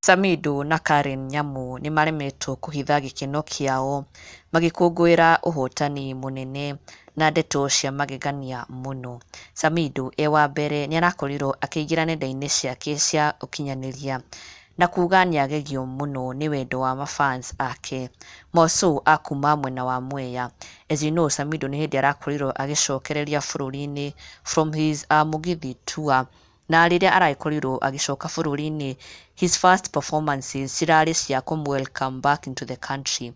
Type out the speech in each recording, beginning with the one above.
Samidoh na Nyamu nĩ maremetwo kũhitha gĩkeno kĩao magĩkũngũĩra ũhotani mũnene na ndeto cia magegania mũno. Samidoh wa mbere nĩ arakorirwo akĩingĩra nenda-inĩ ciake cia ũkinyanĩria na kuga nĩ agegio mũno nĩ wendo wa mafans ake Moso a kuma mwena wa Mwea. As you know, Samidoh nĩ hĩndĩ arakorirwo agĩcokereria bũrũri-inĩ from his Mugithi tour, na rĩrĩa arakorirwo agĩcoka bũrũri-inĩ, his first performances cirarĩ cia welcome back into the country,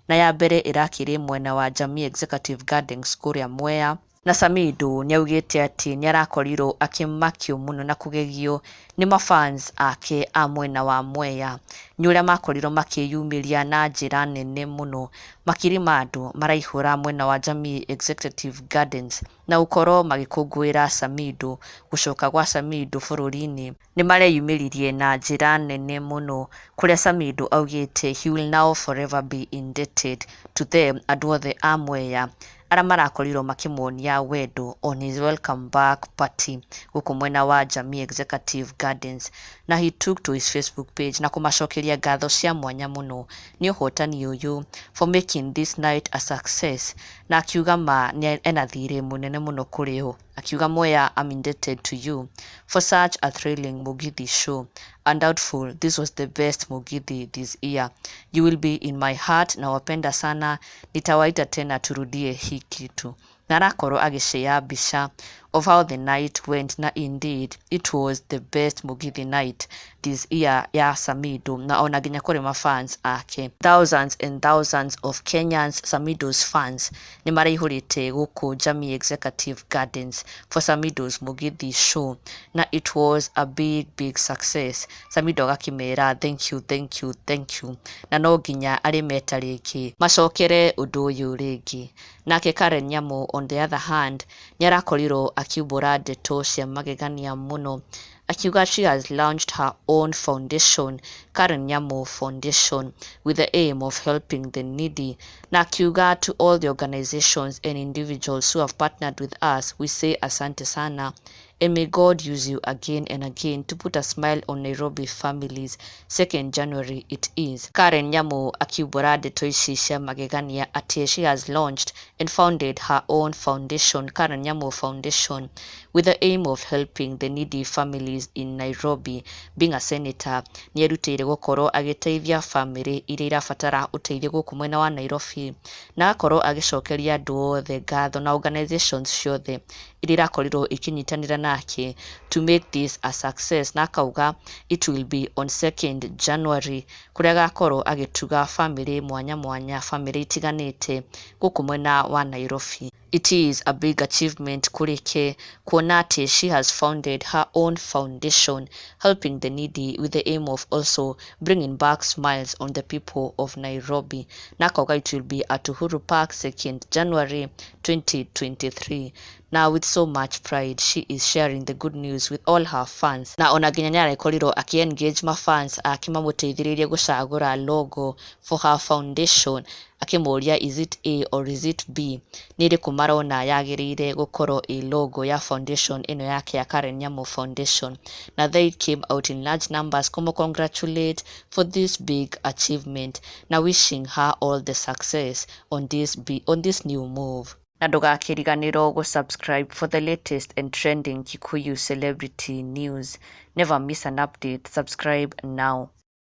na ya mbere ĩrakĩrĩ mwena wa Jamii Executive Gardens kũrĩa Mwea. Na Samidoh nĩ augĩte atĩ nĩ arakorirwo akĩmakio mũno na kũgegio nĩ mafans ake a mwena wa Mwea, nĩ ũrĩa makorirwo makĩyumĩria na njĩra nene mũno, makĩrĩma andũ maraihũra mwena wa Jamii Executive Gardens na gũkorwo magĩkũngũĩra Samidoh, gũcoka gwa Samidoh bũrũri-inĩ. Nĩ mareyumĩririe na njĩra nene mũno, kũrĩa Samidoh augĩte he will now forever be indebted to them, andũ othe a Mwea arĩa marakorirwo makĩmuonia wendo on his welcome back party gũkũ mwena wa Jamii Executive Gardens. Na he took to his Facebook page na kũmacokeria ngatho cia mwanya mũno nĩ ũhotani ũyũ for making this night a success, na akiuga ma ena thirĩ mũnene mũno kũrĩ o, akiuga Mwea, I'm indebted to you for such a thrilling Mugithi show. Undoubtful, this was the best Mugithi this year. You will be in my heart, na wapenda sana, nitawaita tena turudie hii kitu. Na arakorwo agĩshare mbica of how the night went, na indeed it was the best Mugithi night this year ya Samidoh, na ona nginya kũrĩ mafans ake. Thousands and thousands of Kenyans, Samidoh's fans, nĩ maraihũrĩte gũkũ Jamii Executive Gardens for Samidoh's Mugithi show, na it was a big success. Samidoh agakĩmera thank you, thank you, thank you, na no nginya arĩmeta rĩngĩ macokere ũndũ ũyũ rĩngĩ. Nake Nyamu on the other hand nĩ arakorirwo akiumbũra ndeto cia magegania mũno, akiuga she has launched her own foundation, Nyamu Foundation, with the aim of helping the needy. Na akiuga to all the organizations and individuals who have partnered with us, we say asante sana, and may God use you again and again to put a smile on Nairobi families. 2nd January it is. Nyamu akiumbũra ndeto ici cia magegania ati she has launched and founded her own foundation, Nyamu Foundation, with the aim of helping the needy families in Nairobi. Being a senator, nĩ erutĩire gũkorwo agĩteithia family iria irabatara ũteithio gũkũ mwena wa Nairobi, na akorwo agĩcokeria andũ othe ngatho na organizations ciothe iria irakorirwo ikinyitanĩra nake to make this a success. Na akauga it will be on 2nd January, kũrĩa agakorwo agĩtuga family mwanya mwanya, family itiganĩte gũkũ mwena wa Nairobi. It is a big achievement kũrĩ ke kuona atĩ she has founded her own foundation helping the needy with the aim of also bringing back smiles on the people of Nairobi. Na akauga it will be at Uhuru Park 2nd January 2023. Now with so much pride she is sharing the good news with all her fans, na ona nginya nĩ arakorirwo aki-engage mafans akĩmamũteithĩrĩrie gũcagũra logo for her foundation, akĩmũria is it A or is it B, nĩ ĩrĩkũ marona yagĩrĩire gũkorwo ĩ logo ya foundation ĩno yake ya Nyamu Foundation. Na they came out in large numbers congratulate for this big achievement, na wishing her all the success on this new move. Na ndũgakĩriganĩrwo gũsubscribe for the latest and trending Kikuyu celebrity news. Never miss an update. Subscribe now.